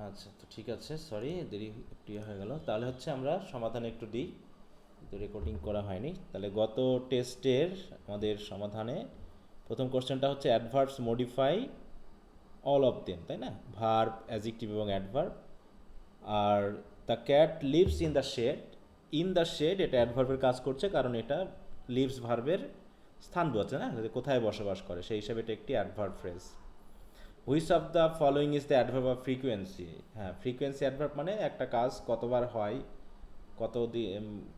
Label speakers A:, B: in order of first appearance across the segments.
A: আচ্ছা, তো ঠিক আছে, সরি দেরি একটু হয়ে গেল। তাহলে হচ্ছে আমরা সমাধানে একটু দিই, তো রেকর্ডিং করা হয়নি। তাহলে গত টেস্টের আমাদের সমাধানে প্রথম কোশ্চেনটা হচ্ছে adverbs modify all of them, তাই না? ভার্ব, অ্যাডজেক্টিভ এবং অ্যাডভার্ব। আর the cat lives in the shade, in the shade এটা অ্যাডভার্বের কাজ করছে, কারণ এটা লিভস ভার্বের স্থান বোঝাচ্ছে না, কোথায় বসবাস করে, সেই হিসাবে এটা একটি adverb phrase. Which of the following is the adverb of frequency? হ্যাঁ, ফ্রিকোয়েন্সি অ্যাডভার্ব মানে একটা কাজ কতবার হয়,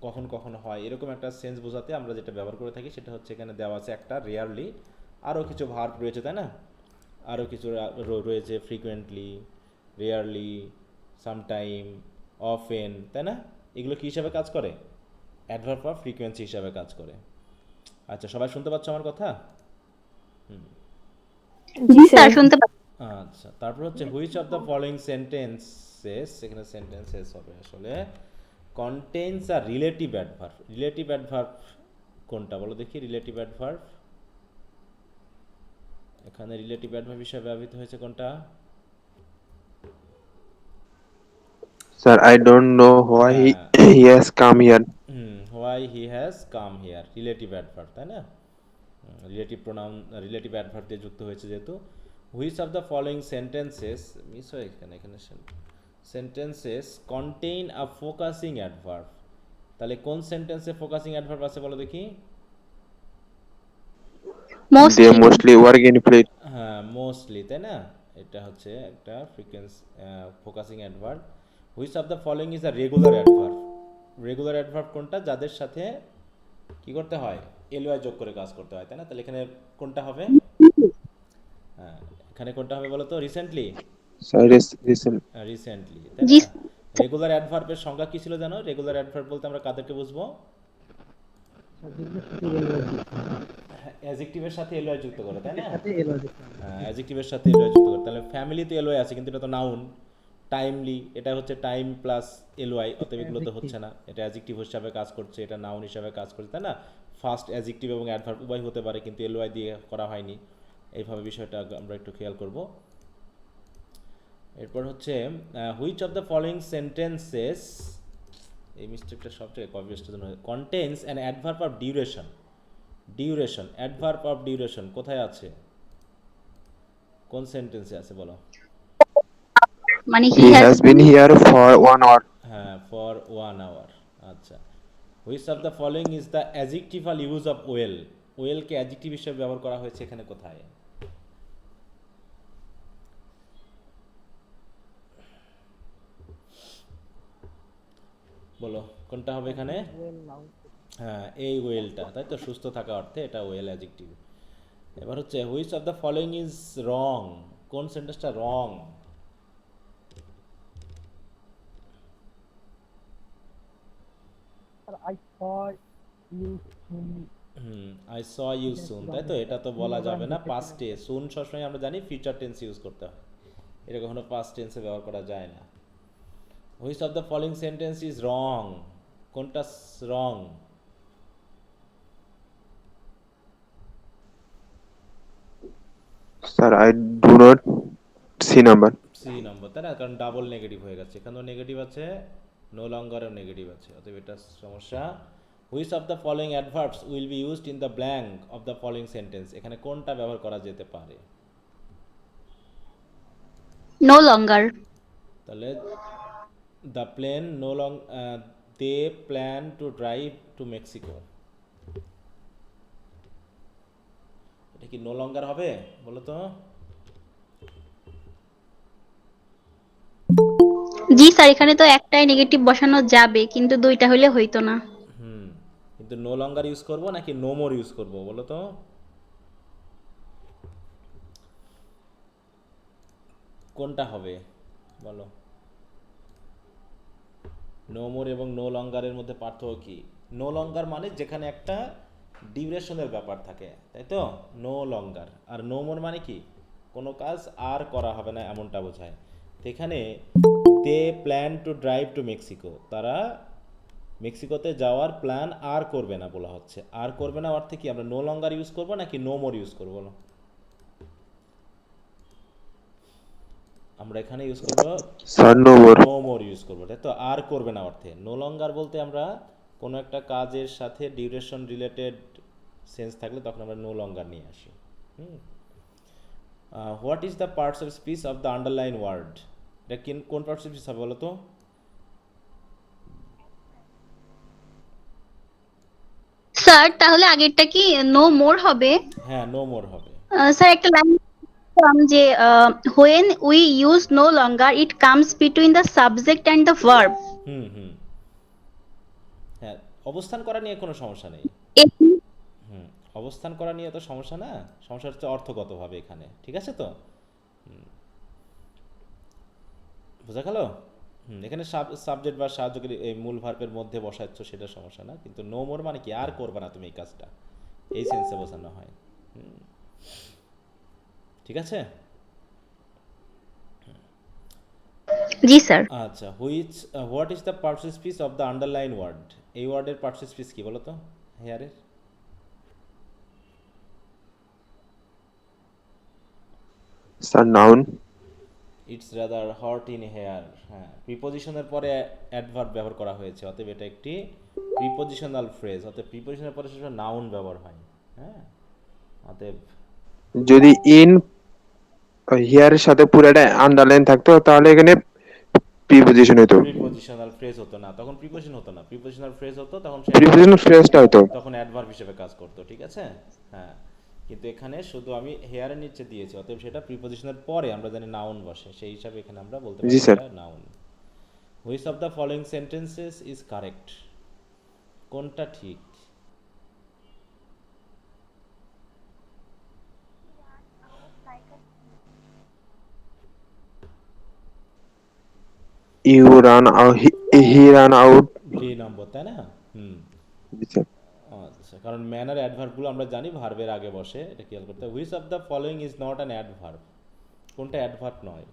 A: কখন কখন হয়, এরকম একটা সেন্স বোঝাতে আমরা যেটা ব্যবহার করে থাকি সেটা হচ্ছে এখানে দেওয়া আছে একটা রেয়ারলি। আরও কিছু ভার্ব রয়েছে, তাই না? আরও কিছু রয়েছে, ফ্রিকুয়েন্টলি, রেয়ারলি, সামটাইম, অফেন, তাই না? এগুলো কী হিসাবে কাজ করে? অ্যাডভার্ব অফ ফ্রিকোয়েন্সি হিসাবে কাজ করে। আচ্ছা, সবাই শুনতে পাচ্ছ আমার কথা?
B: জি স্যার, শুনতে
A: আচ্ছা, তারপর হচ্ছে which of the following sentences, এখানে সেন্টেন্সেস হবে আসলে, কন্টেইনস আ রিলেটিভ অ্যাডভার্ব। রিলেটিভ অ্যাডভার্ব কোনটা বলো দেখি? রিলেটিভ অ্যাডভার্ব এখানে রিলেটিভ অ্যাডভার্ব হিসাবে ব্যবহৃত হয়েছে কোনটা?
C: Sir, I don't know why he,
A: হ্যাঁ,
C: he has come here.
A: Why he has come here, relative adverb, তাই না? রিলেটিভ প্রোনাউন, রিলেটিভ অ্যাডভার্ব দিয়ে যুক্ত হয়েছে যেহেতু। Which of the following sentences, miss হয় এখানে, সেন্টেন্সেস কন্টেইন আ ফোকাসিং অ্যাডভার্ব। তাহলে কোন সেন্টেন্সে ফোকাসিং অ্যাডভার্ব আছে বলো দেখি?
C: They
B: mostly.
C: mostly work in fleet.
A: হ্যাঁ, মোস্টলি, তাই না? এটা হচ্ছে একটা frequency focusing adverb. Which of the following is a regular adverb? Regular adverb কোনটা? যাদের সাথে কি করতে হয়? এলওয়াই যোগ করে কাজ করতে হয়, তাই না? তাহলে এখানে কোনটা হবে? হ্যাঁ, এখানে কোনটা হবে বলো তো? রিসেন্টলি।
C: Sir, listen.
A: রিসেন্টলি, তাই
B: জি
A: না? রেগুলার অ্যাডভার্বের সংজ্ঞা কি ছিল জানো? রেগুলার অ্যাডভার্ব বলতে আমরা কাদেরকে বুঝবো? অ্যাডজেক্টিভের সাথে এলওয়াই যুক্ত করে, তাই না? হ্যাঁ, অ্যাডজেক্টিভের সাথে এলওয়াই যুক্ত করে। তাহলে ফ্যামিলিতে এলওয়াই আছে, কিন্তু এটা তো নাউন। টাইমলি, এটা হচ্ছে টাইম প্লাস এলওয়াই, অতএব এগুলো তো হচ্ছে না। এটা অ্যাডজেক্টিভ হিসাবে কাজ করছে, এটা নাউন হিসাবে কাজ করছে, তাই না? ফার্স্ট অ্যাডজেক্টিভ এবং অ্যাডভার্ব উভয় হতে পারে, কিন্তু এলওয়াই দিয়ে করা হয়নি। এইভাবে বিষয়টা আমরা একটু খেয়াল করব। এরপর হচ্ছে which of the following sentences, এই মিস্টেকটা সবচেয়ে কবিয়েস্টের জন্য, contains an adverb of duration. Duration, adverb of duration কোথায় আছে? কোন সেন্টেন্সে আছে বলো?
B: মানে he
C: He
B: has.
C: has been here for 1 hour.
A: হ্যাঁ, ফর 1 আওয়ার। আচ্ছা, which of the following is the adjectival use of well? ওয়েলকে অ্যাডজেক্টিভ হিসেবে ব্যবহার করা হয়েছে এখানে কোথায়? বলো কোনটা হবে এখানে? হ্যাঁ, এই ওয়েলটা, তাই তো, সুস্থ থাকা অর্থে এটা ওয়েল অ্যাডজেক্টিভ। এবার হচ্ছে which of the following is wrong? কোন সেন্টেন্সটা রং? আই স ইউ সুন, তাই তো, এটা তো বলা যাবে না পাস্টে। সুন সবসময় আমরা জানি ফিউচার টেন্স ইউজ করতে হয়, এটা কখনো পাস্ট টেন্সে ব্যবহার করা যায় না। Which of the following sentence is wrong? কোনটা wrong?
C: Sir, I do not see number.
A: C number, তাই না? কারণ ডাবল নেগেটিভ হয়ে গেছে, এখানেও নেগেটিভ আছে, নো লঙ্গারও নেগেটিভ আছে, অতএব এটা সমস্যা। Which of the following adverbs will be used in the blank of the following sentence? এখানে কোনটা ব্যবহার করা যেতে পারে?
B: No longer.
A: তাহলে the plane no long, they plan to drive to Mexico, এটা কি নো লঙ্গার হবে বলো তো?
B: জি স্যার, এখানে তো একটাই নেগেটিভ বসানো যাবে, কিন্তু দুইটা হইলে হইতো না।
A: কিন্তু নো লঙ্গার ইউজ করবো নাকি নো মোর ইউজ করবো বলো তো? কোনটা হবে বলো? নো মোর এবং নো লঙ্গারের মধ্যে পার্থক্য কি? নো লঙ্গার মানে যেখানে একটা ডিউরেশনের ব্যাপার থাকে, তাই তো, নো লঙ্গার। আর নো মোর মানে কি? কোনো কাজ আর করা হবে না এমনটা বোঝায়। তো এখানে they plan to drive to Mexico, তারা মেক্সিকোতে যাওয়ার প্ল্যান আর করবে না বলা হচ্ছে। আর করবে না অর্থে কি আমরা নো লঙ্গার ইউজ করবো নাকি নো মোর ইউজ করবো বলো? আমরা এখানে ইউজ করব
C: Sir, no more.
A: No more use করবো, তাই তো? আর করবে না অর্থে। নো লঙ্গার বলতে আমরা কোনো একটা কাজের সাথে ডিউরেশন রিলেটেড সেন্স থাকলে তখন আমরা নো লঙ্গার নিয়ে আসি। What is the parts of speech of the underline word? এটা কোন পার্টস অফ স্পিচ হবে বলো তো?
B: স্যার তাহলে আগেরটা কি নো মোর হবে?
A: হ্যাঁ, নো মোর হবে।
B: স্যার একটা লাইন যে when we use no longer it comes between the subject and the verb.
A: হুম হুম হ্যাঁ, অবস্থান করা নিয়ে কোনো সমস্যা নেই। হুম, অবস্থান করা নিয়ে তো সমস্যা না, সমস্যা হচ্ছে অর্থগতভাবে এখানে, ঠিক আছে তো? বোঝা গেল? এখানে সাবজেক্ট বা সাহায্যকারী এই মূল ভার্বের মধ্যে বসাচ্ছ, সেটা সমস্যা না, কিন্তু নো মোর মানে কি আর করবে না তুমি এই কাজটা, এই সেন্সে বোঝানো হয়। ঠিক আছে?
B: জি স্যার।
A: আচ্ছা, what is the parts speech of the underline word? এই ওয়ার্ডের পার্টস স্পিচ কি বলো তো হেয়ারের?
C: Sir, noun.
A: It's rather hot in here. হ্যাঁ, প্রিপোজিশনের পরে অ্যাডভার্ব ব্যবহার করা হয়েছে, অতএব এটা একটি প্রিপোজিশনাল ফ্রেজ, অতএব প্রিপোজিশনের পরে সেটা নাউন ব্যবহার হয়। হ্যাঁ, অতএব
C: যদি in here এর সাথে পুরোটা আন্ডারলাইন থাকতো তাহলে এখানে প্রিপজিশন হতো।
A: প্রিপোজিশনাল ফ্রেজ হতো না, তখন প্রিপোজিশন হতো না, প্রিপোজিশনাল ফ্রেজ হতো, তখন সে
C: প্রিপজিশন ফ্রেজটা হতো।
A: তখন অ্যাডভার্ব হিসেবে কাজ করতো, ঠিক আছে? হ্যাঁ, কিন্তু এখানে শুধু আমি হেয়ারের নিচে দিয়েছি, অতএব সেটা প্রিপোজিশনের পরে আমরা জানি নাউন বসে, সেই হিসাবে এখানে আমরা বলতে
C: জি
A: পারি
C: স্যার।
A: এটা noun. Which of the following sentences is correct? কোনটা ঠিক?
C: You run out, he ran out.
A: 3 নম্বর, তাই না? হুম,
C: জি স্যার।
A: আচ্ছা, কারণ ম্যানার অ্যাডভার্বগুলো আমরা জানি ভার্বের আগে বসে, এটা খেয়াল করতে হবে। Which of the following is not an adverb? কোনটা অ্যাডভার্ব নয়?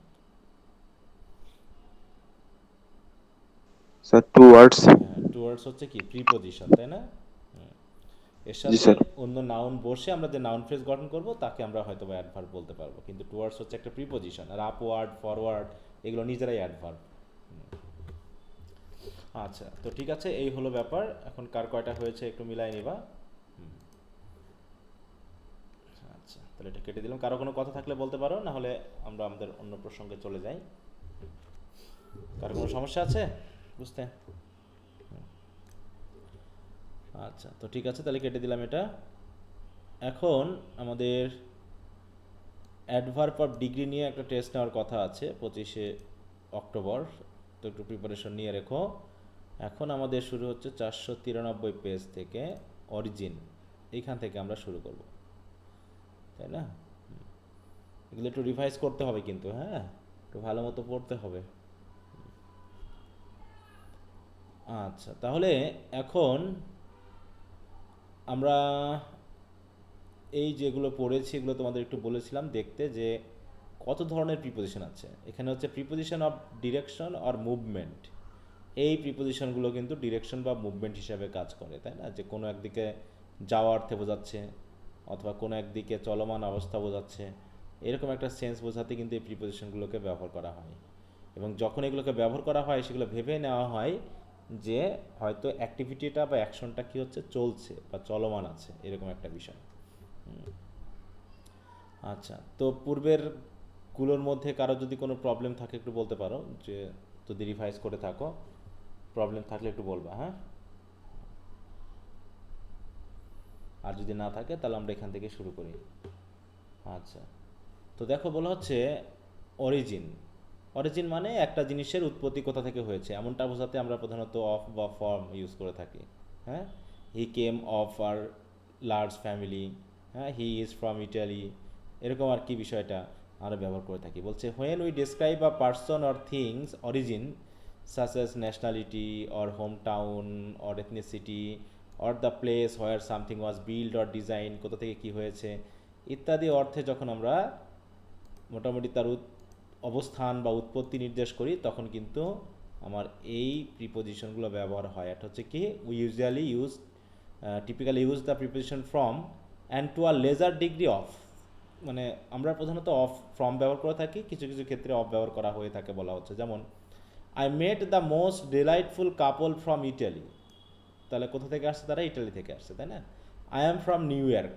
C: Sir, towards.
A: হ্যাঁ, টুয়ার্ডস হচ্ছে কি প্রিপোজিশন, তাই না? এর
C: জি
A: সাথে
C: স্যার।
A: অন্য নাউন বসে আমরা যে নাউন ফ্রেজ গঠন করব তাকে আমরা হয়তো বা অ্যাডভার্ব বলতে পারবো, কিন্তু টুয়ার্ডস হচ্ছে একটা প্রিপোজিশন, আর আপওয়ার্ড ফরওয়ার্ড এগুলো নিজেরাই অ্যাডভার্ব। আচ্ছা, তো ঠিক আছে, এই হলো ব্যাপার। এখন কার কয়টা হয়েছে একটু মিলাই নিবা। আচ্ছা, তাহলে এটা কেটে দিলাম। কারো কোনো কথা থাকলে বলতে পারো, না হলে আমরা আমাদের অন্য প্রসঙ্গে চলে যাই। কারো কোনো সমস্যা আছে বুঝতে? আচ্ছা, তো ঠিক আছে, তাহলে কেটে দিলাম এটা। এখন আমাদের অ্যাডভার্ব অফ ডিগ্রি নিয়ে একটা টেস্ট নেওয়ার কথা আছে 25শে অক্টোবর, তো একটু প্রিপারেশন নিয়ে রেখো। এখন আমাদের শুরু হচ্ছে 493 পেজ থেকে, অরিজিন, এইখান থেকে আমরা শুরু করব, তাই না? এগুলো একটু রিভাইজ করতে হবে কিন্তু, হ্যাঁ, একটু ভালো মতো পড়তে হবে। আচ্ছা, তাহলে এখন আমরা এই যেগুলো পড়েছি এগুলো তোমাদের একটু বলেছিলাম দেখতে, যে কত ধরনের প্রিপোজিশন আছে। এখানে হচ্ছে preposition of direction or movement. এই প্রিপোজিশনগুলো কিন্তু ডিরেকশন বা মুভমেন্ট হিসাবে কাজ করে, তাই না? যে কোনো একদিকে যাওয়া অর্থে বোঝাচ্ছে, অথবা কোনো একদিকে চলমান অবস্থা বোঝাচ্ছে, এরকম একটা সেন্স বোঝাতে কিন্তু এই প্রিপোজিশনগুলোকে ব্যবহার করা হয়। এবং যখন এগুলোকে ব্যবহার করা হয় সেগুলো ভেবে নেওয়া হয় যে হয়তো অ্যাক্টিভিটিটা বা অ্যাকশনটা কী হচ্ছে, চলছে বা চলমান আছে, এরকম একটা বিষয়। আচ্ছা, তো পূর্বের গুলোর মধ্যে কারো যদি কোনো প্রবলেম থাকে একটু বলতে পারো, যে যদি রিভাইজ করে থাকো, প্রবলেম থাকলে একটু বলবা, হ্যাঁ? আর যদি না থাকে তাহলে আমরা এখান থেকে শুরু করি। আচ্ছা, তো দেখো বলা হচ্ছে অরিজিন। অরিজিন মানে একটা জিনিসের উৎপত্তি কোথা থেকে হয়েছে, এমনটা বোঝাতে আমরা প্রধানত অফ বা ফর্ম ইউজ করে থাকি। হ্যাঁ, হি কেম অফ আর লার্জ ফ্যামিলি, হ্যাঁ, হি ইজ ফ্রম ইটালি, এরকম আর কি বিষয়টা আমরা ব্যবহার করে থাকি। বলছে when we describe a person or things origin such as nationality or hometown or ethnicity or the place where something was built or designed, কোথা থেকে কি হয়েছে ইত্যাদি অর্থে যখন আমরা মোটামুটি তার অবস্থান বা উৎপত্তি নির্দেশ করি, তখন কিন্তু আমার এই প্রিপোজিশনগুলো ব্যবহার হয়। এটা হচ্ছে কি, we usually typically use the preposition from and to a lesser degree of. মানে আমরা প্রধানত অফ ফ্রম ব্যবহার করে থাকি, কিছু কিছু ক্ষেত্রে অফ ব্যবহার করা হয়ে থাকে বলা হচ্ছে। যেমন I met the most delightful couple from Italy, তাহলে কোথা থেকে আসছে? তারা ইটালি থেকে আসছে, তাই না? I am from New York,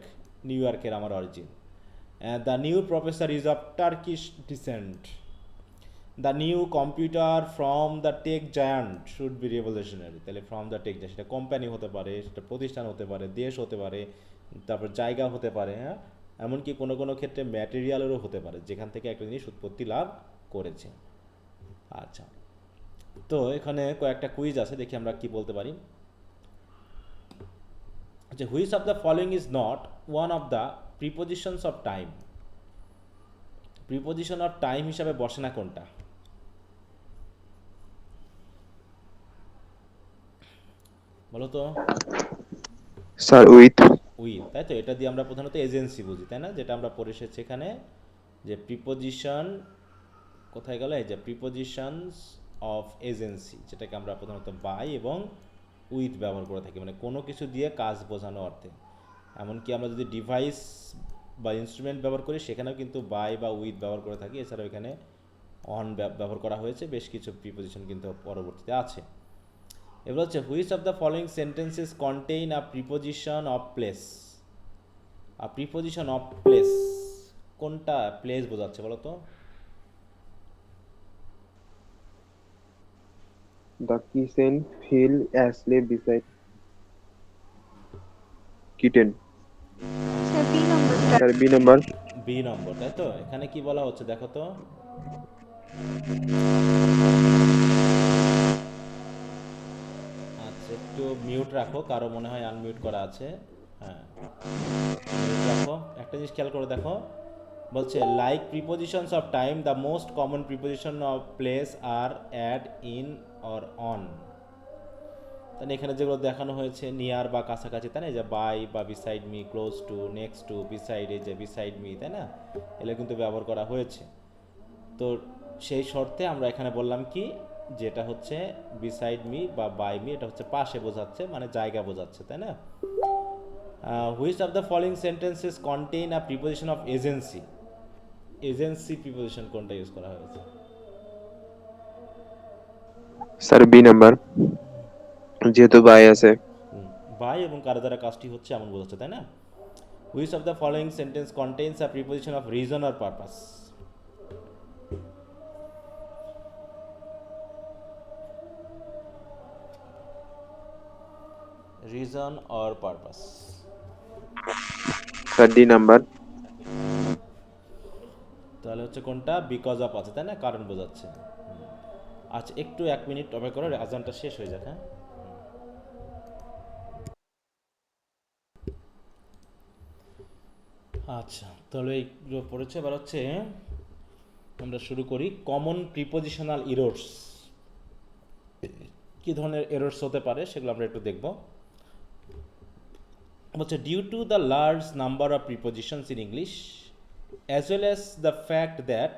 A: New ইয়র্কের আমার origin. The new professor is of Turkish descent. The new computer from the tech giant should be revolutionary, তাহলে ফ্রম দ্য টেক জায়ান্ট সেটা কোম্পানি হতে পারে, সেটা প্রতিষ্ঠান হতে পারে, দেশ হতে পারে, তারপর জায়গা হতে পারে, হ্যাঁ, এমনকি কোনো কোনো ক্ষেত্রে ম্যাটেরিয়ালেরও হতে পারে যেখান থেকে একটা জিনিস উৎপত্তি লাভ করেছে। আচ্ছা, তো এখানে কয়েকটা কুইজ আছে, দেখি আমরা কি বলতে পারি। আচ্ছা, which of the following is not one of the prepositions of time? Preposition of time হিসাবে বসে না কোনটা? বলো তো।
C: Sir with.
A: উইথ, তাই তো? এটা দিয়ে আমরা প্রধানত এজেন্সি বুঝি, তাই না? যেটা আমরা পড়ে এসেছি এখানে, যে প্রিপোজিশন কোথায় গেল, এই যে প্রিপোজিশনস অফ এজেন্সি, যেটাকে আমরা প্রধানত বাই এবং উইথ ব্যবহার করে থাকি, মানে কোনো কিছু দিয়ে কাজ বোঝানো অর্থে। এমনকি আমরা যদি ডিভাইস বা ইনস্ট্রুমেন্ট ব্যবহার করি সেখানেও কিন্তু বাই বা উইথ ব্যবহার করে থাকি। এছাড়াও এখানে অন ব্যবহার করা হয়েছে, বেশ কিছু প্রিপোজিশন কিন্তু পরবর্তীতে আছে। এবার হচ্ছে which of the following sentences contain a preposition of place? আর প্রিপোজিশন অফ প্লেস কোনটা প্লেস বোঝাচ্ছে বলো তো?
C: দ্য কিচেন ফিল অ্যাসলে বিসাইড কিটেন।
B: স্যার বি নম্বরটা।
C: Sir B number.
A: B number, তাই তো? এখানে কি বলা হচ্ছে দেখো তো। আচ্ছা, একটু মিউট রাখো, কারো মনে হয় আনমিউট করা আছে। হ্যাঁ, মিউট রাখো। একটা জিনিস খেয়াল করে দেখো, বলছে like prepositions of time the most common preposition of place are at, in or on. তাহলে এখানে যেগুলো দেখানো হয়েছে নিয়ার বা কাছাকাছি, তাই না? যে বাই বা beside me, close to, next to, beside, এই যে বিসাইড মি, তাই না? এগুলো কিন্তু ব্যবহার করা হয়েছে। তো সেই শর্তে আমরা এখানে বললাম কি, যেটা হচ্ছে বিসাইড মি বা বাই মি, এটা হচ্ছে পাশে বোঝাচ্ছে, মানে জায়গা বোঝাচ্ছে, তাই না? Which of the following sentences contain a preposition of agency? Agency preposition কোনটা ইউজ করা হয়েছে?
C: স্যার বি নাম্বার, যেহেতু বাই আছে।
A: বাই এবং কারো দ্বারা কাজটি হচ্ছে এমন বোঝাচ্ছে, তাই না? Which of the following sentence contains a preposition of reason or purpose? Reason or purpose,
C: sir D number.
A: তাহলে হচ্ছে কোনটা? বিকজ অফ আছে, তাই না? কারণ বোঝাচ্ছে। আচ্ছা, একটু 1 মিনিট অপেক্ষা করো, আজানটা শেষ হয়ে যাক, হ্যাঁ। আচ্ছা, তাহলে এইগুলো পড়েছে। এবার হচ্ছে আমরা শুরু করি কমন প্রিপোজিশনাল এরর্স। কী ধরনের এরর্স হতে পারে সেগুলো আমরা একটু দেখব। বলছে due to the large number of prepositions in English as well as the fact that,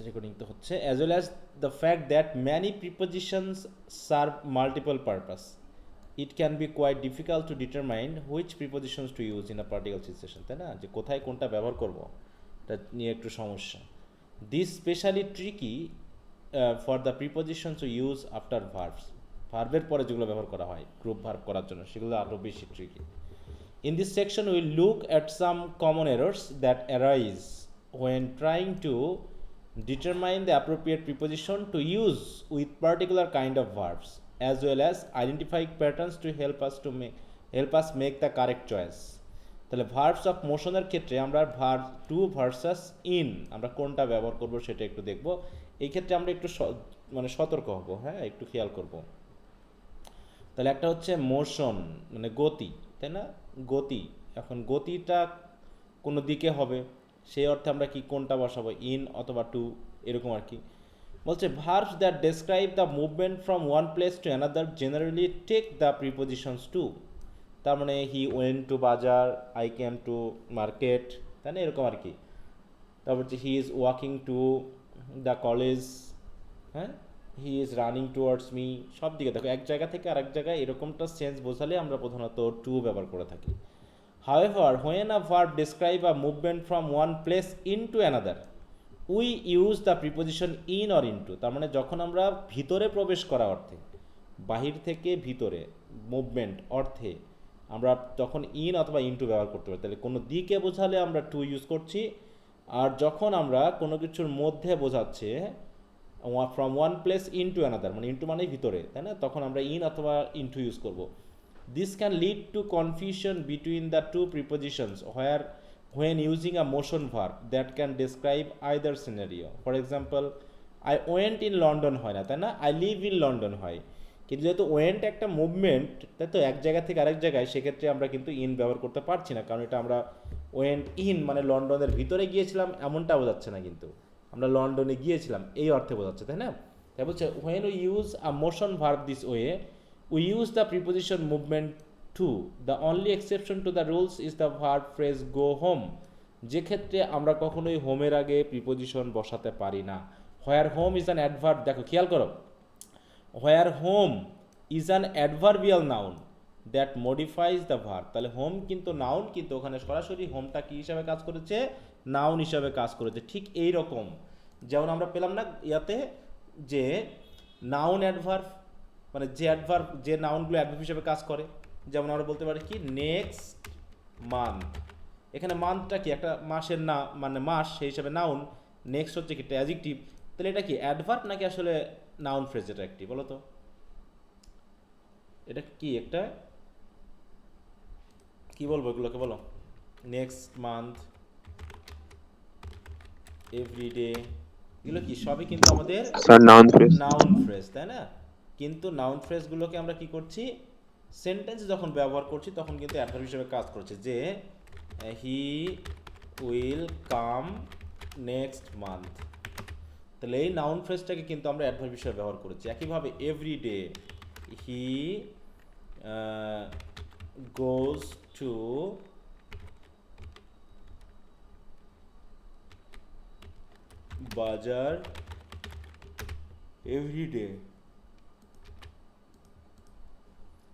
A: recording তো হচ্ছে, as well as the fact that many prepositions serve multiple purpose, it can be quite difficult to determine which prepositions to use in a particular situation, তাই না? যে কোথায় কোনটা ব্যবহার করবো এটা নিয়ে একটু সমস্যা। This specially tricky for the preposition to use after verbs, ভার্বের পরে যেগুলো ব্যবহার করা হয় গ্রুপ ভার্ব করার জন্য, সেগুলো আরও বেশি tricky. In this section, we will look at some common errors that arise when trying to determine the appropriate preposition to use with particular kind of verbs, as well as identify patterns to help us make the correct choice. তাহলে verbs of মোশনের ক্ষেত্রে আমরা verb two versus in আমরা কোনটা ব্যবহার করব সেটা একটু দেখব। এই ক্ষেত্রে আমরা একটু মানে সতর্ক হব, হ্যাঁ, একটু খেয়াল করব। তাহলে একটা হচ্ছে মোশন, মানে গতি, তাই না? গতি, এখন গতিটা কোনো দিকে হবে, সেই অর্থে আমরা কি কোনটা বসাবো, ইন অথবা টু, এরকম আর কি। বলছে verbs that describe the movement from one place to another generally take the prepositions to. তার মানে he went to bazaar, I came to market, তাই না? এরকম আর কি। তারপর হচ্ছে he is walking to the college, হ্যাঁ, he is running towards me, সব দিকে দেখো এক জায়গা থেকে আরেক জায়গায় এরকমটা সেন্স বোঝালে আমরা প্রধানত টু ব্যবহার করে থাকি। However, when a verb describe a movement from one place into another, we use the preposition in or into। তার মানে যখন আমরা ভিতরে প্রবেশ করা অর্থে, বাহির থেকে ভিতরে মুভমেন্ট অর্থে আমরা তখন ইন অথবা ইনটু ব্যবহার করতে পারি। তাহলে কোনো দিকে বোঝালে আমরা টু ইউজ করছি, আর যখন আমরা কোনো কিছুর মধ্যে বোঝাচ্ছে from one place into another, মানে ইনটু মানে ভিতরে, তাই না, তখন আমরা ইন অথবা ইনটু ইউজ করব। This can lead to confusion between the two prepositions where when using a motion verb that can describe either scenario. For example, I went in London হয় না, তাই না, I live in London হয়। কিন্তু যেহেতু went একটা movement, তাই তো এক জায়গা থেকে আরেক জায়গায়, সেক্ষেত্রে আমরা কিন্তু ইন ব্যবহার করতে পারছি না, কারণ এটা আমরা ওয়েন্ট ইন মানে লন্ডনের ভিতরে গিয়েছিলাম এমনটা বোঝাচ্ছে না, কিন্তু আমরা লন্ডনে গিয়েছিলাম এই অর্থে বোঝাচ্ছে, তাই না। তাই বলছে when we use a motion verb this way, we use the preposition movement to. The only exception to the rules is the verb phrase go home, যে ক্ষেত্রে আমরা কখনোই হোমের আগে প্রিপোজিশন বসাতে পারি না। where home is an adverb, দেখো খেয়াল করো, where home is an adverbial noun that modifies the verb, তাহলে হোম কিন্তু নাউন, কিন্তু ওখানে সরাসরি হোমটা কি হিসাবে কাজ করেছে, নাউন হিসাবে কাজ করেছে। ঠিক এই রকম যেমন আমরা পেলাম না ইয়াতে, যে নাউন অ্যাডভার্ব, মানে যে অ্যাডভার্ব, যে নাউনগুলো অ্যাডভার্ব হিসেবে কাজ করে, যেমন আমরা বলতে পারি কি নেক্সট মান্থ, এখানে মান্থটা কি একটা মাসের না, মানে মাস সেই হিসাবে নাউন, নেক্সট হচ্ছে কি একটা অ্যাডজেক্টিভ, তাহলে এটা কি অ্যাডভার্ব নাকি আসলে নাউন ফ্রেজ, এটা একটি বলো তো, এটা কি একটা, কি বলবো এগুলোকে বলো, নেক্সট মান্থ, এভরিডে, এগুলো কি সবই কিন্তু আমাদের
C: sir noun phrase.
A: Noun phrase, তাই না। কিন্তু নাউন ফ্রেজগুলোকে আমরা কি করছি, সেন্টেন্স যখন ব্যবহার করছি তখন কিন্তু অ্যাডভার্ব হিসেবে কাজ করছে, যে he will come next month, তাহলে এই নাউন ফ্রেজটাকে কিন্তু আমরা অ্যাডভার্ব হিসেবে ব্যবহার করেছি। একইভাবে এভরিডে, হি গোজ টু বাজার এভরিডে,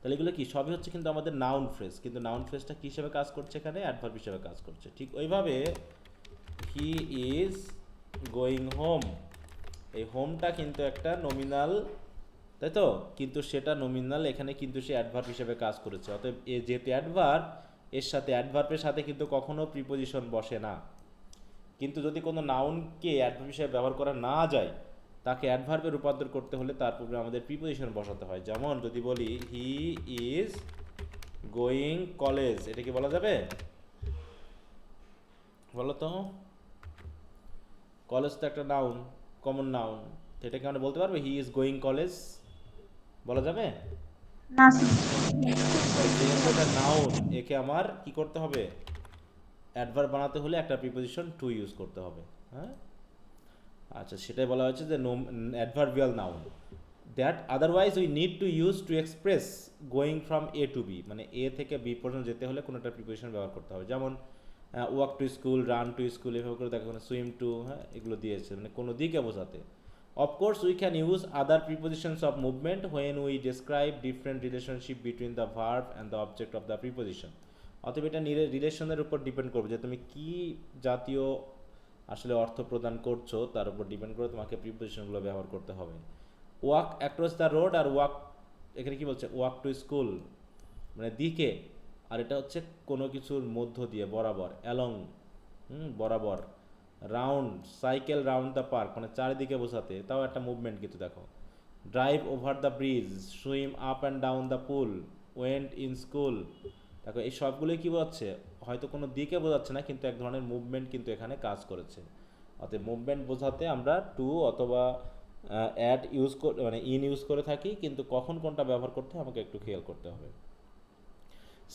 A: তাহলে এগুলো কি সবই হচ্ছে কিন্তু আমাদের নাউন ফ্রেজ, কিন্তু নাউন ফ্রেজটা কি হিসেবে কাজ করছে, এখানে অ্যাডভার্ব হিসেবে কাজ করছে। ঠিক ওইভাবে হি ইজ গোয়িং হোম, এই হোমটা কিন্তু একটা নমিনাল, তাই তো, কিন্তু সেটা নমিনাল, এখানে কিন্তু সে অ্যাডভার্ব হিসেবে কাজ করেছে। অতএব এ যেহেতু অ্যাডভার্ব, এর সাথে অ্যাডভার্বের সাথে কিন্তু কখনো প্রিপোজিশন বসে না। কিন্তু যদি কোনো নাউনকে অ্যাডভার্ব হিসেবে ব্যবহার করা না যায়, তাকে অ্যাডভার্বে রূপান্তর করতে হলে তার পূর্বে আমাদের প্রিপোজিশন বসাতে হয়। যেমন যদি বলি হি ইজ গোয়িং কলেজ, এটা কি বলা যাবে, বলো তো, কলেজ তো একটা নাউন, কমন নাউন, এটাকে আমরা বলতে পারবো হি ইজ গোয়িং কলেজ, বলা যাবে
B: না
A: যেহেতু এটা নাউন, একে আমার কি করতে হবে, অ্যাডভার্ব বানাতে হলে একটা প্রিপোজিশন টু ইউজ করতে হবে। হ্যাঁ, আচ্ছা, সেটাই বলা হয়েছে যে adverbial noun that otherwise we need to use to express going from A to B, মানে এ থেকে বি পর্যন্ত যেতে হলে কোনো একটা প্রিপোজিশন ব্যবহার করতে হবে। যেমন walk to school, run to school, এভাবে করে দেখো সুইম টু, হ্যাঁ, এগুলো দিয়েছে মানে কোনো দিকে বোঝাতে। Of course we can use other prepositions of movement when we describe different relationship between the verb and the object of the preposition. অতএব এটা রিলেশনের উপর ডিপেন্ড করবে যে তুমি কি জাতীয় আসলে অর্থ প্রদান করছো, তার উপর ডিপেন্ড করে তোমাকে প্রিপোজিশনগুলো ব্যবহার করতে হবে। ওয়াক অ্যাক্রস দ্য রোড, আর ওয়াক এখানে কি বলছে, ওয়াক টু স্কুল মানে দিকে, আর এটা হচ্ছে কোনো কিছুর মধ্য দিয়ে, বরাবর, অ্যালং, বরাবর। Round, cycle round the park, মানে চারিদিকে বোঝাতে, তাও একটা মুভমেন্ট কিন্তু দেখো। Drive over the bridge, swim up and down the pool, went in school, দেখো এই সবগুলোই কী বোঝাচ্ছে, হয়তো কোনো দিকে বোঝাচ্ছে না, কিন্তু এক ধরনের মুভমেন্ট কিন্তু এখানে কাজ করেছে। অতএব মুভমেন্ট বোঝাতে আমরা টু অথবা অ্যাড ইউজ মানে ইন ইউজ করে থাকি, কিন্তু কখন কোনটা ব্যবহার করতে হয় আমাকে একটু খেয়াল করতে হবে।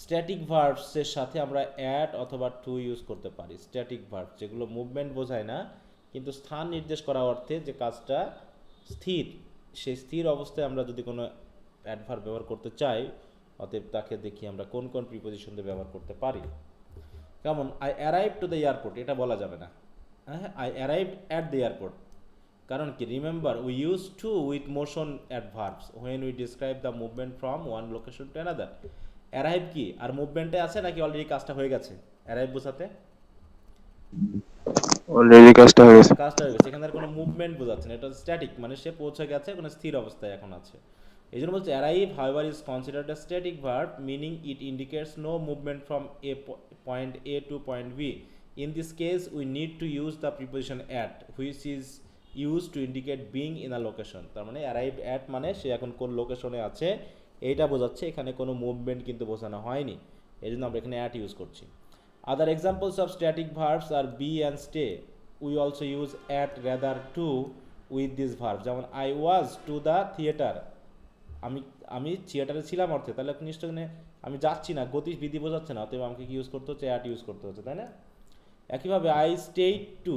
A: স্ট্যাটিক ভার্বসের সাথে আমরা অ্যাড অথবা টু ইউজ করতে পারি। স্ট্যাটিক ভার্ব যেগুলো মুভমেন্ট বোঝায় না, কিন্তু স্থান নির্দেশ করা অর্থে যে কাজটা স্থির, সেই স্থির অবস্থায় আমরা যদি কোনো অ্যাডভার্ব ব্যবহার করতে চাই, অতএব তাকে দেখি আমরা কোন কোন প্রিপোজিশন দিয়ে ব্যবহার করতে পারি। কেমন, I arrive to the airport, এটা বলা যাবে না। হ্যাঁ, I arrived at the airport, কারণ কি, remember we use to with motion adverbs when we describe the movement from one location to another. Arrive কি আর মুভমেন্টে আছে নাকি অলরেডি কাজটা হয়ে গেছে? অ্যারাইভ বোঝাতে
C: অলরেডি কাজটা হয়ে গেছে।
A: কাজটা হয়ে গেছে, এখানে আর কোনো মুভমেন্ট বোঝাচ্ছে না, এটা স্ট্যাটিক, মানে সে পৌঁছে গেছে, কোনো স্থির অবস্থায় এখন আছে। এই জন্য বলছে arrive however is considered a static verb meaning it indicates no movement from a point A to point B. In this case we need to use the preposition at which is use to indicate being in a location. তার মানে arrive at মানে সে এখন কোন লোকেশনে আছে এইটা বোঝাচ্ছে, এখানে কোনো মুভমেন্ট কিন্তু বোঝানো হয়নি, এই জন্য আমরা এখানে অ্যাট ইউজ করছি। Other examples of static verbs are be and stay. We also use at, rather, to with this verb. যেমন I was to the theater. আমি আমি থিয়েটারে ছিলাম অর্থে, তাহলে নিশ্চয় আমি যাচ্ছি না, গতিবিধি বোঝাচ্ছে না, অতএব আমাকে কি ইউজ করতে হচ্ছে? অ্যাট ইউজ করতে হচ্ছে, তাই না? একইভাবে I stayed to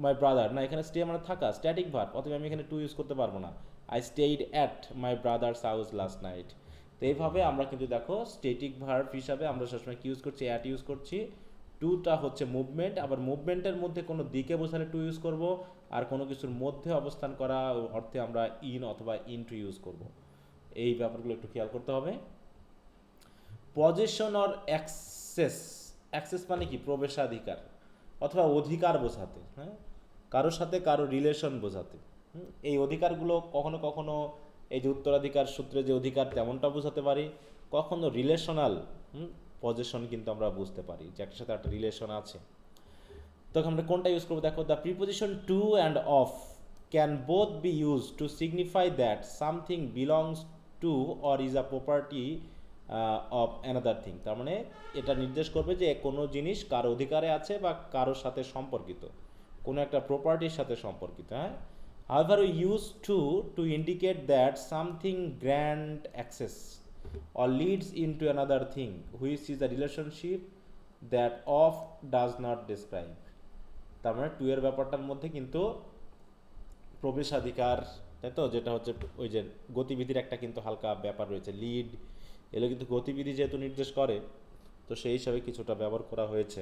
A: my brother, না এখানে স্টে মানে থাকা, স্ট্যাটিক ভার্ব, অতএব আমি এখানে টু ইউজ করতে পারবো না। I stayed at my brother's house last night. তো এইভাবে আমরা কিন্তু দেখো স্ট্যাটিক ভার্ব হিসাবে আমরা সবসময় কি ইউজ করছি? অ্যাট ইউজ করছি। টুটা হচ্ছে মুভমেন্ট, আবার মুভমেন্টের মধ্যে কোনো দিকে বোঝালে টু ইউজ করব, আর কোনো কিছুর মধ্যে অবস্থান করা অর্থে আমরা ইন অথবা ইন টু ইউজ করব। এই ব্যাপারগুলো একটু খেয়াল করতে হবে। পজেশন অর অ্যাক্সেস, অ্যাক্সেস মানে কি? প্রবেশাধিকার অথবা অধিকার বোঝাতে, হ্যাঁ, কারোর সাথে কারো রিলেশন বোঝাতে। এই অধিকারগুলো কখনো কখনো এই যে উত্তরাধিকার সূত্রে যে অধিকার তেমনটা বোঝাতে পারি, কখনো রিলেশনাল পজেশন কিন্তু আমরা বুঝতে পারি যে একটার সাথে একটা রিলেশন আছে। তখন আমরা কোনটা ইউজ করবো? দেখো, the preposition to and of can both be use to signify that something belongs to or is a property of another thing. তার মানে এটা নির্দেশ করবে যে কোনো জিনিস কার অধিকারে আছে বা কারোর সাথে সম্পর্কিত, কোনো একটা প্রপার্টির সাথে সম্পর্কিত, হ্যাঁ। However, we use to indicate that something grant access or leads into another thing, which is a relationship that of does not describe. তার মানে টু এর ব্যাপারটার মধ্যে কিন্তু প্রবেশাধিকার, তাই তো, যেটা হচ্ছে ওই যে গতিবিধির একটা কিন্তু হালকা ব্যাপার রয়েছে, লিড, এগুলো কিন্তু গতিবিধি যেহেতু নির্দেশ করে, তো সেই হিসাবে কিছুটা ব্যবহার করা হয়েছে।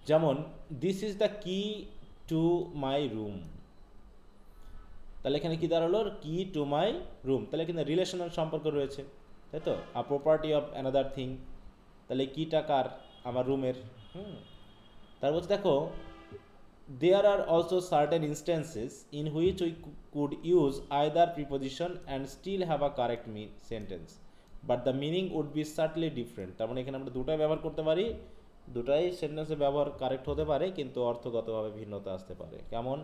A: যেমন দিস ইজ দ্য কি টু মাই রুম, তাহলে এখানে কি দাঁড়ালো? কি টু মাই রুম, তাহলে কিন্তু রিলেশনাল সম্পর্ক রয়েছে, তাই তো। A property of another thing, তাহলে কিটা কার? আমার রুমের। তারপর দেখো, there are also certain instances in which we could use either preposition and still have a correct sentence, but the meaning would be subtly different. তার মানে এখানে আমরা দুটাই ব্যবহার করতে পারি, দুটাই সেন্টেন্সে ব্যবহার কারেক্ট হতে পারে, কিন্তু অর্থগতভাবে ভিন্নতা আসতে পারে। কেমন?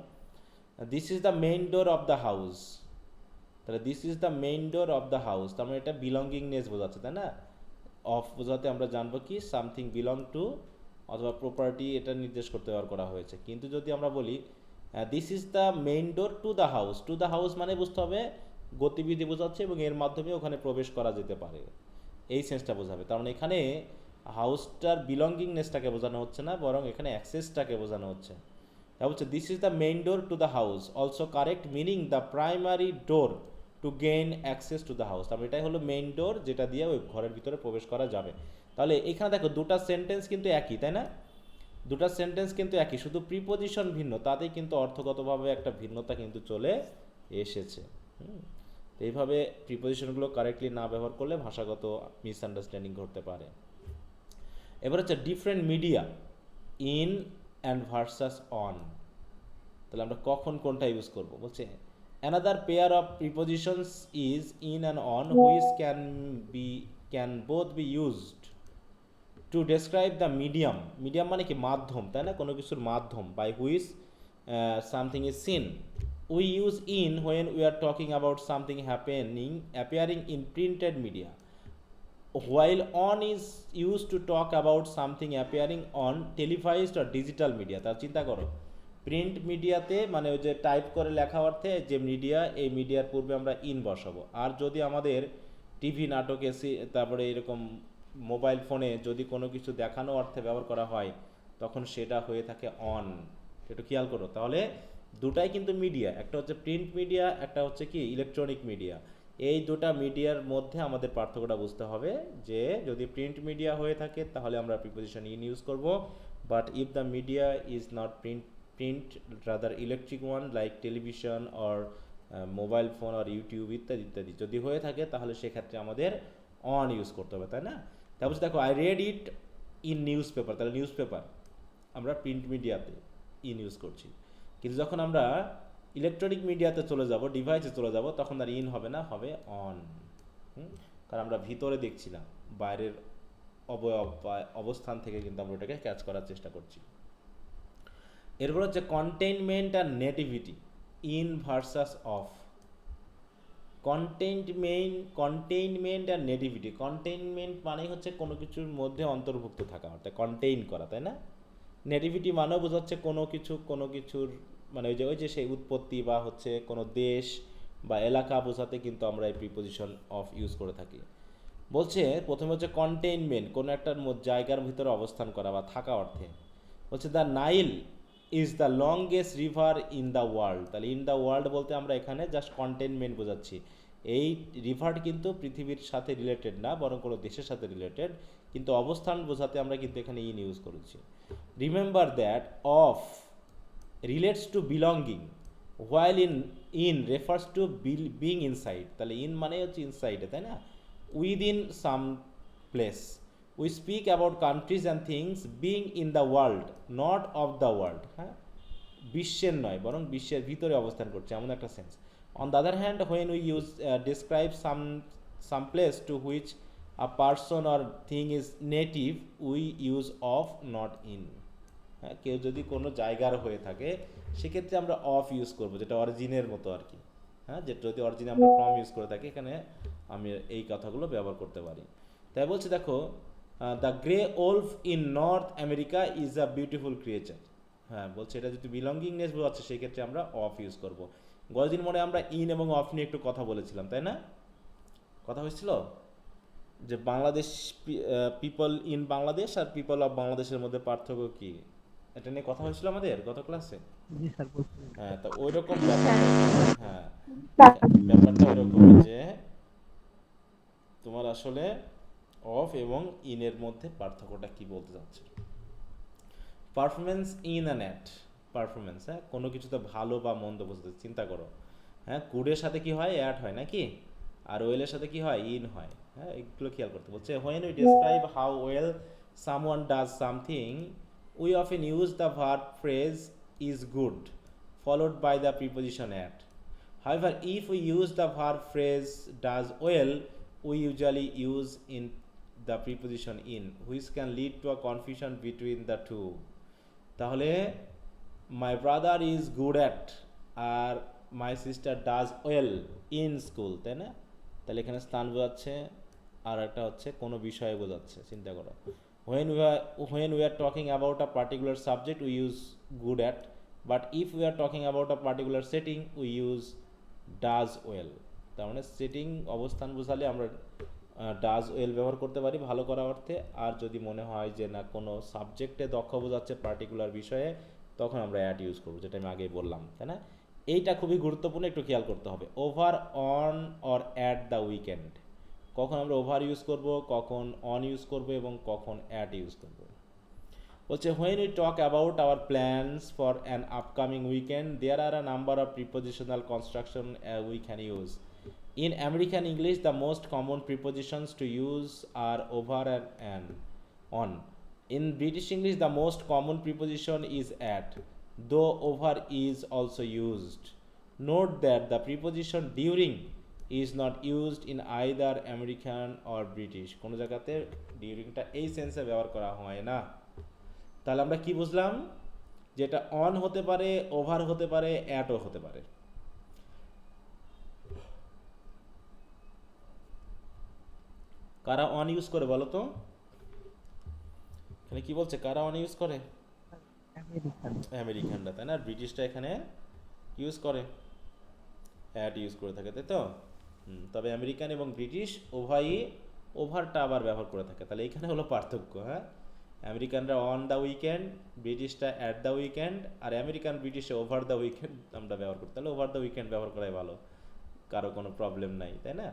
A: This is the main door of the house, তাহলে this is the main door of the house, তার মানে এটা বিলঙ্গিংনেস বোঝাচ্ছে, তাই না। অফ বোঝাতে আমরা জানবো কি? সামথিং বিলং টু অথবা প্রপার্টি, এটা নির্দেশ করতে ব্যবহার করা হয়েছে। কিন্তু যদি আমরা বলি this is the main door to the house, to the house মানে বুঝতে হবে গতিবিধি বোঝাচ্ছে এবং এর মাধ্যমে ওখানে প্রবেশ করা যেতে পারে, এই সেন্সটা বোঝাবে। তার মানে এখানে হাউসটার বিলঙ্গিংনেসটাকে বোঝানো হচ্ছে না, বরং এখানে অ্যাক্সেসটাকে বোঝানো হচ্ছে। তা বলছে this is the main door to the house also correct meaning the primary door to gain access to the house. তারপরে এটাই হলো মেইন ডোর, যেটা দিয়ে ওই ঘরের ভিতরে প্রবেশ করা যাবে। তাহলে এখানে দেখো দুটা সেন্টেন্স কিন্তু একই, তাই না? দুটা সেন্টেন্স কিন্তু একই, শুধু প্রিপোজিশন ভিন্ন, তাতেই কিন্তু অর্থগতভাবে একটা ভিন্নতা কিন্তু চলে এসেছে। এইভাবে প্রিপোজিশনগুলো কারেক্টলি না ব্যবহার করলে ভাষাগত মিসআন্ডারস্ট্যান্ডিং ঘটতে পারে। এবার হচ্ছে different media in and versus on, তাহলে আমরা কখন কোনটা ইউজ করব? বলছে another pair of prepositions is in and on which can both be used to describe the medium. Medium মানে কি? মাধ্যম, তাই না, কোনো কিছুর মাধ্যম। By which something is seen. We use in when we are talking about something appearing in printed media, while on is used to talk about something appearing on televised or digital media। তার চিন্তা করো, print মিডিয়াতে মানে ওই যে type করে লেখা অর্থে যে মিডিয়া, এই মিডিয়ার পূর্বে আমরা ইন বসাবো। আর যদি আমাদের টিভি, নাটক, এসি, তারপরে এরকম মোবাইল ফোনে যদি কোনো কিছু দেখানো অর্থে ব্যবহার করা হয়, তখন সেটা হয়ে থাকে অন। একটু খেয়াল করো, তাহলে দুটাই কিন্তু মিডিয়া, একটা হচ্ছে প্রিন্ট মিডিয়া, একটা হচ্ছে কি ইলেকট্রনিক মিডিয়া। এই দুটা মিডিয়ার মধ্যে আমাদের পার্থক্যটা বুঝতে হবে, যে যদি প্রিন্ট মিডিয়া হয়ে থাকে তাহলে আমরা প্রিপোজিশন ইন ইউজ করব, but if the media is not print rather electric one like television or mobile phone আর ইউটিউব ইত্যাদি ইত্যাদি যদি হয়ে থাকে তাহলে সেক্ষেত্রে আমাদের অন ইউজ করতে হবে, তাই না? তারপর দেখো I red it in news paper, তাহলে নিউজ পেপার আমরা প্রিন্ট মিডিয়াতে ইন ইউজ করছি, কিন্তু যখন আমরা ইলেকট্রনিক মিডিয়াতে চলে যাব, ডিভাইসে চলে যাব, তখন আর ইন হবে না, হবে অন। কারণ আমরা ভিতরে দেখছি না, বাইরের অবয়ব বা অবস্থান থেকে কিন্তু আমরা ওটাকে ক্যাচ করার চেষ্টা করছি। এরপর হচ্ছে কন্টেইনমেন্ট আর nativity, in versus of. Containment আর নেটিভিটি, কন্টেইনমেন্ট মানে হচ্ছে কোনো কিছুর মধ্যে অন্তর্ভুক্ত থাকা, অর্থাৎ কন্টেইন করা, তাই না? নেটিভিটি মানেও বোঝাচ্ছে কোনো কিছুর মানে ওই যে সেই উৎপত্তি বা হচ্ছে কোনো দেশ বা এলাকা বোঝাতে কিন্তু আমরা এই প্রিপোজিশন অফ ইউজ করে থাকি। বলছে প্রথমে হচ্ছে কন্টেইনমেন্ট, কোনো একটা জায়গার ভিতরে অবস্থান করা বা থাকা অর্থে। বলছে the Nile is the longest river in the world, তাহলে ইন দ্য ওয়ার্ল্ড বলতে আমরা এখানে জাস্ট কন্টেইনমেন্ট বোঝাচ্ছি। এই রিভার কিন্তু পৃথিবীর সাথে রিলেটেড না, বরং কোনো দেশের সাথে রিলেটেড, কিন্তু অবস্থান বোঝাতে আমরা কিন্তু এখানে ইন ইউজ করেছি। Remember that of relates to belonging while in refers to being inside, তাহলে ইন মানে হচ্ছে ইনসাইডে, তাই না? Within some place. We speak about countries and things being in the world, not of the world. হ্যাঁ, বিশ্বের নয় বরং বিশ্বের ভিতরে অবস্থান করছে, এমন একটা sense. On the other hand, when we use describe some place to which a person or thing is native, we use of not in. হ্যাঁ, কেউ যদি কোনো জায়গার হয়ে থাকে সেক্ষেত্রে আমরা অফ ইউজ করবো, যেটা অরিজিনের মতো আর কি। হ্যাঁ, যেটা যদি অরিজিনে আমরা ফ্রম ইউজ করে থাকি, এখানে আমি এই কথাগুলো ব্যবহার করতে পারি। তাই বলছে দেখো, the grey wolf in north America is a beautiful creature. হ্যাঁ, বলছে এটা যদি বিলঙ্গিংনেস বোঝাচ্ছে সেক্ষেত্রে আমরা অফ ইউজ করবো। গতদিন মনে আমরা ইন এবং অফ নিয়ে একটু কথা বলেছিলাম, তাই না? কথা হয়েছিল যে বাংলাদেশ, পিপল ইন বাংলাদেশ আর পিপল অফ বাংলাদেশের মধ্যে পার্থক্য কি, এটা নিয়ে কথা হয়েছিল আমাদের গত ক্লাসে। হ্যাঁ, তো ওই রকম হ্যাঁ, ব্যাপারটা ওই রকমই যে তোমার আসলে অফ এবং ইনের মধ্যে পার্থক্যটা কি বলতে যাচ্ছে। Performance in an at, performance, হ্যাঁ, কোনো কিছুতে ভালো বা মন্দ বোঝাতে, চিন্তা করো। হ্যাঁ, গুডের সাথে কি হয়, অ্যাট হয় নাকি, আর ওয়েলের সাথে কি হয়, ইন হয়। হ্যাঁ, এগুলো খেয়াল করতে বলছে। When we describe how well someone does something, we often use the verb phrase is good followed by the preposition at. However, if we use the verb phrase does well, we usually use in the preposition in, which can lead to a confusion between the two. তাহলে my brother is good at আর my sister does well in school, তাই না? তাহলে এখানে স্থান বোঝাচ্ছে আর একটা হচ্ছে কোনো বিষয়ে বোঝাচ্ছে, চিন্তা করো। when we are talking about a particular subject, we use good at, but if we are talking about a particular setting, we use does well. তার মানে সেটিং, অবস্থান বোঝালে আমরা ডাজ ওয়েল ব্যবহার করতে পারি ভালো করা অর্থে, আর যদি মনে হয় যে না কোনো সাবজেক্টে দক্ষ বোঝাচ্ছে পার্টিকুলার বিষয়ে, তখন আমরা অ্যাট ইউজ করবো, যেটা আমি আগেই বললাম, তাই না? এইটা খুবই গুরুত্বপূর্ণ, একটু খেয়াল করতে হবে। Over, on or at the weekend, কখন আমরা ওভার ইউজ করব, কখন অন ইউজ করব এবং কখন অ্যাট ইউজ করব। বলছে when we talk about our plans for an upcoming weekend, there are a number of prepositional construction we can use. In American English, the most common prepositions to use are over and on. In British English, the most common preposition is at, though over is also used. Note that the preposition during is not used in either American or British. কোনো জায়গাতে ডিউরিংটা এই সেন্সে ব্যবহার করা হয় না। তাহলে আমরা কি বুঝলাম, যেটা অন হতে পারে, ওভার হতে পারে, অ্যাটও হতে পারে। কারা অন ইউজ করে বলো তো, এখানে কি বলছে, কারা অন ইউজ করে? আমেরিকানরা, তাই না? ব্রিটিশটা এখানে ইউজ করে, অ্যাট ইউজ করে থাকে, তাই তো? তবে আমেরিকান এবং ব্রিটিশ উভয়ই ওভারটা আবার ব্যবহার করে থাকে। তাহলে এখানে হলো পার্থক্য। হ্যাঁ, আমেরিকানরা অন দ্য উইকেন্ড, ব্রিটিশটা অ্যাট দ্য উইকেন্ড, আর আমেরিকান ব্রিটিশে ওভার দ্য উইকেন্ড আমরা ব্যবহার করি। তাহলে ওভার দ্য উইকেন্ড ব্যবহার করাই ভালো, কারো কোনো প্রবলেম নাই, তাই না?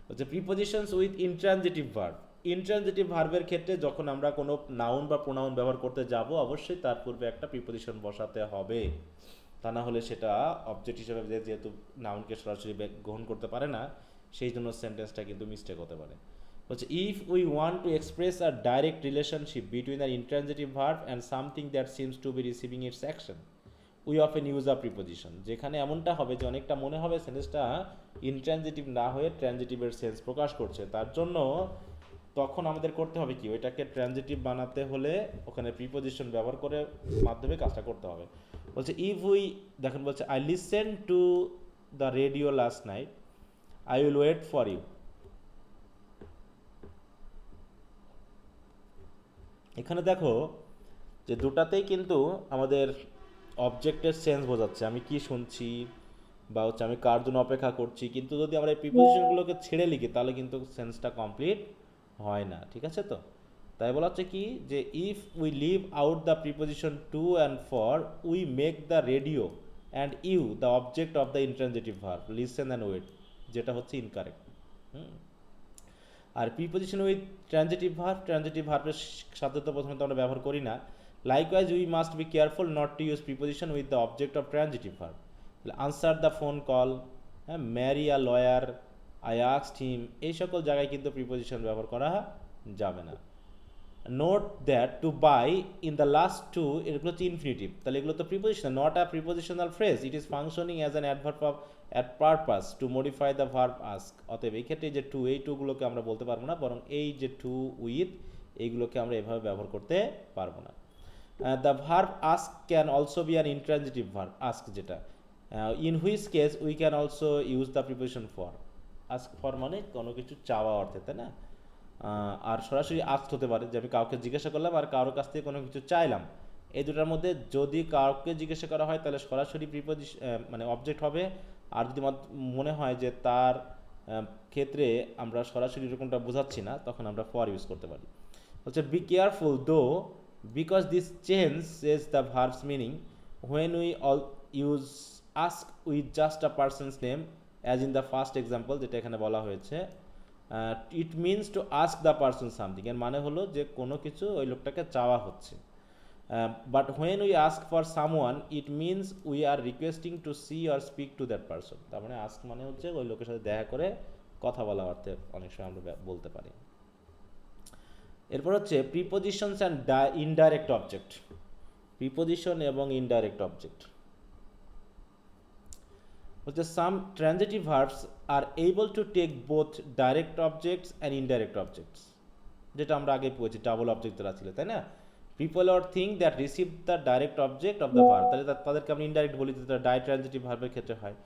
A: হচ্ছে prepositions with intransitive verb, intransitive ভার্বের ক্ষেত্রে যখন আমরা কোনো নাউন বা প্রোনাউন ব্যবহার করতে যাব অবশ্যই তার পূর্বে একটা প্রিপোজিশন বসাতে হবে, তা না হলে সেটা অবজেক্ট হিসেবে যেহেতু নাউনকে সরাসরি গ্রহণ করতে পারে না, সেই জন্য সেন্টেন্সটা কিন্তু মিস্টেক হতে পারে। হচ্ছে if we want to express a direct relationship between a intransitive verb and something that seems to be receiving its action we often use a preposition. যেখানে এমনটা হবে যে অনেকটা মনে হবে সেন্টেন্সটা ইন্ট্রানজিটিভ না হয়ে ট্রানজিটিভের সেন্স প্রকাশ করছে, তার জন্য তখন আমাদের করতে হবে কি, ওইটাকে ট্রানজিটিভ বানাতে হলে ওখানে প্রিপোজিশন ব্যবহার করে মাধ্যমে কাজটা করতে হবে। বলছে ইফ উই, দেখেন বলছে I listen to the radio last night, I will wait for you. এখানে দেখো যে দুটাতেই কিন্তু আমাদের অবজেক্টের সেন্স বোঝাচ্ছে, আমি কি শুনছি বা হচ্ছে আমি কার জন্য অপেক্ষা করছি, কিন্তু যদি আমরা এই প্রিপোজিশনগুলোকে ছেড়ে লিখি তাহলে কিন্তু সেন্সটা কমপ্লিট হয় না, ঠিক আছে? তো তাই বলা হচ্ছে কি যে if we leave out the preposition to and for we make the radio and you the object of the intransitive verb listen and wait, যেটা হচ্ছে ইনকারেক্ট। আর প্রিপোজিশন উইথ ট্রানজিটিভ ভার্বের সাথে তো প্রথমে তো আমরা ব্যবহার করি না। Likewise we must be careful not to use preposition with the object of transitive verb. Answer the phone call, হ্যাঁ, marry a lawyer, I asked হিম, এই সকল জায়গায় কিন্তু প্রিপোজিশন ব্যবহার করা যাবে না। Note that to buy in the last two, এগুলো হচ্ছে ইনফিনিটিভ, তাহলে এগুলো তো preposition, not a prepositional phrase, it is functioning as an adverb of at purpose to modify the verb ask. অতএব এই ক্ষেত্রে যে টু, এই টুগুলোকে আমরা বলতে পারবো না, বরং এই যে টু উইথ, এইগুলোকে আমরা এভাবে ব্যবহার করতে পারবো না। The verb ask can also be an intransitive verb, ask যেটা, in which case we can also use the preposition for. Ask for মানে কোনো কিছু চাওয়া অর্থে, তাই না? আর সরাসরি আস্ক হতে পারে যে আমি কাউকে জিজ্ঞাসা করলাম আর কারোর কাছ থেকে কোনো কিছু চাইলাম। এই দুটার মধ্যে যদি কাউকে জিজ্ঞাসা করা হয় তাহলে সরাসরি প্রিপোজিশন মানে অবজেক্ট হবে, আর যদি মনে হয় যে তার ক্ষেত্রে আমরা সরাসরি এরকমটা বোঝাচ্ছি না, তখন আমরা ফর ইউজ করতে পারি। হচ্ছে be careful though because this changes the verb's meaning when we all use ask with just a person's name as in the first example, যেটা এখানে বলা হয়েছে। It means to ask the person something, এর মানে হলো যে কোনো কিছু ওই লোকটাকে চাওয়া হচ্ছে। But when we ask for someone it means we are requesting to see or speak to that person. তার মানে আস্ক মানে হচ্ছে ওই লোকের সাথে দেখা করে কথা বলা অর্থে অনেক সময় আমরা বলতে পারি। এরপর হচ্ছে prepositions and indirect object, preposition এবং ইনডাইরেক্ট অবজেক্ট হচ্ছে some transitive verbs are able to take both direct objects and indirect objects, যেটা আমরা আগে পড়েছি ডাবল অবজেক্ট যারা ছিল, তাই না? People or thing that receive the direct object of the verb, তাহলে তাদেরকে আমরা ইনডাইরেক্ট বলি, যেটা ট্রানজিটিভ ভার্বের ক্ষেত্রে হয়।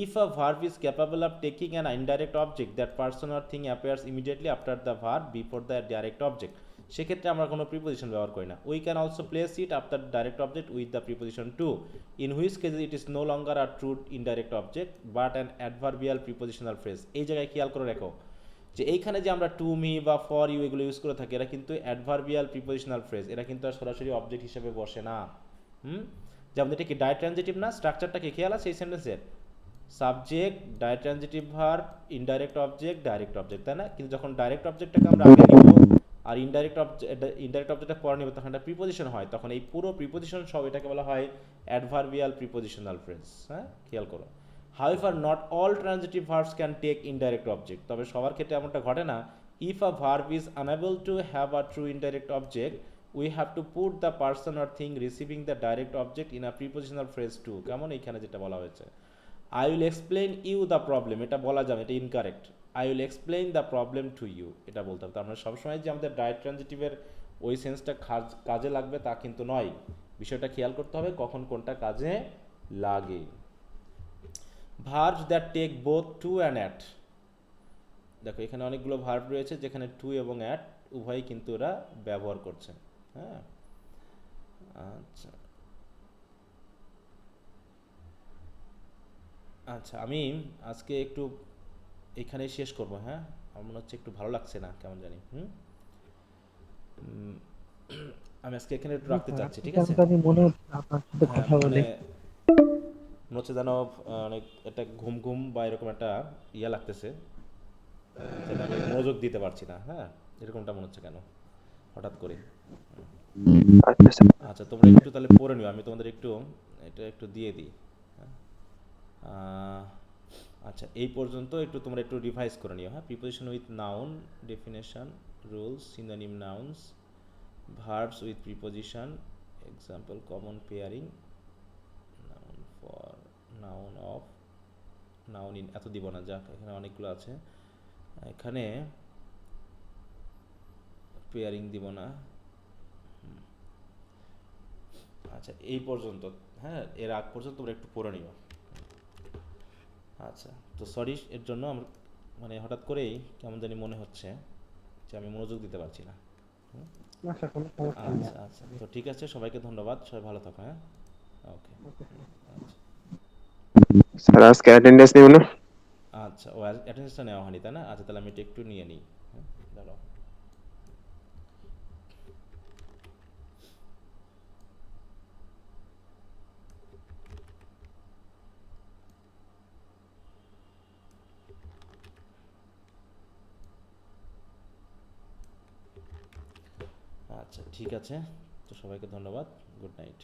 A: If a verb is capable of taking an indirect object that person or thing appears immediately after the verb before the direct object, সেক্ষেত্রে আমরা কোনো প্রিপোজিশন ব্যবহার করি না। We can also place it after direct object with the preposition to, in which case it is no longer a true indirect object but an adverbial prepositional phrase. এই জায়গায় খেয়াল করে রাখো যে এইখানে যে আমরা টু মি বা ফর ইউ এগুলো ইউজ করে থাকি, এরা কিন্তু অ্যাডভার্বিয়াল প্রিপোজিশনাল ফ্রেজ, এরা কিন্তু আর সরাসরি অবজেক্ট হিসেবে বসে না। যেমন এটা কি ডাইট্রানজিটিভ না, স্ট্রাকচারটা কি খেয়াল আছে এই সেন্টেন্সের? Subject, ditransitive verb, indirect object, direct object, তাই না? কিন্তু যখন ডাইরেক্ট অবজেক্টটাকে আমরা আগে নিব আর ইনডাইরেক্ট অবজেক্টটা পরে নিব, তখন একটা প্রিপোজিশন হয়, তখন এই পুরো প্রিপোজিশন সব এটাকে বলা হয় অ্যাডভার্বিয়াল প্রিপোজিশনাল ফ্রেজ। হ্যাঁ, খেয়াল করো। However, not all transitive verbs can take indirect object, তবে সবার ক্ষেত্রে এমনটা ঘটে না। If a verb is unable to have a true indirect object, we have to put the person or thing receiving the direct object in a prepositional phrase too, কেমন এইখানে যেটা বলা হয়েছে। I will explain you the problem, এটা বলা যাবে, এটা incorrect. I will explain the problem to you, এটা বলতে হবে। আমরা সবসময় যে আমাদের ডাইরেক্ট ট্রানজিটিভের ওই সেন্সটা কাজে লাগবে তা কিন্তু নয়, বিষয়টা খেয়াল করতে হবে কখন কোনটা কাজে লাগে। Verbs that take both to and at, দেখো এখানে অনেকগুলো ভার্ব রয়েছে যেখানে টু এবং অ্যাট উভয়ই কিন্তু এরা ব্যবহার করছে। হ্যাঁ, আচ্ছা আচ্ছা, আমি আজকে একটু এখানেই শেষ করব। হ্যাঁ, আমার মনে হচ্ছে একটু ভালো লাগছে না, কেমন জানি। আমি আজকে এখানে একটু রাখতে চাচ্ছি, ঠিক আছে?
D: মনে হচ্ছে আপনার সাথে
A: হ্যাঁ,
D: কথা বলে
A: মনে হচ্ছে যেন অনেক একটা ঘুম ঘুম বা এরকম একটা ইয়া লাগতেছে, যেটা আমি মনোযোগ দিতে পারছি না। হ্যাঁ, এরকমটা মনে হচ্ছে কেন হঠাৎ করে?
C: আচ্ছা স্যার।
A: আচ্ছা তোমরা একটু তাহলে পড়ে নিও, আমি তোমাদের একটু এটা একটু দিয়ে দিই। হ্যাঁ? আহ, আচ্ছা এই পর্যন্ত একটু তোমরা একটু রিভাইজ করে নিও। হ্যাঁ, preposition with noun, definition, rules, synonym nouns, verbs with preposition, example, common pairing, noun for, noun of, noun in, এত দিব না, যাক এখানে অনেকগুলো আছে, এখানে পেয়ারিং দিব না। আচ্ছা এই পর্যন্ত, হ্যাঁ এর আগ পর্যন্ত তোমরা একটু পড়ে নিও। আচ্ছা তো সরি এর জন্য আমার মানে হঠাৎ করেই কেমন জানি মনে হচ্ছে যে আমি মনোযোগ দিতে পারছি না। হুম? আচ্ছা আচ্ছা তো ঠিক আছে, সবাইকে ধন্যবাদ, সবাই ভালো থাকো। হ্যাঁ, ওকে। আচ্ছা
C: স্যার আজকে অ্যাটেন্ডেন্স নিব না?
A: আচ্ছা, ও অ্যাটেন্ডেন্সটা নেওয়া হয়নি তাই না? আচ্ছা তাহলে আমি এটা একটু নিয়ে নিই। হ্যাঁ, দাঁড়াও। আচ্ছা ঠিক আছে, তো সবাইকে ধন্যবাদ, গুড নাইট।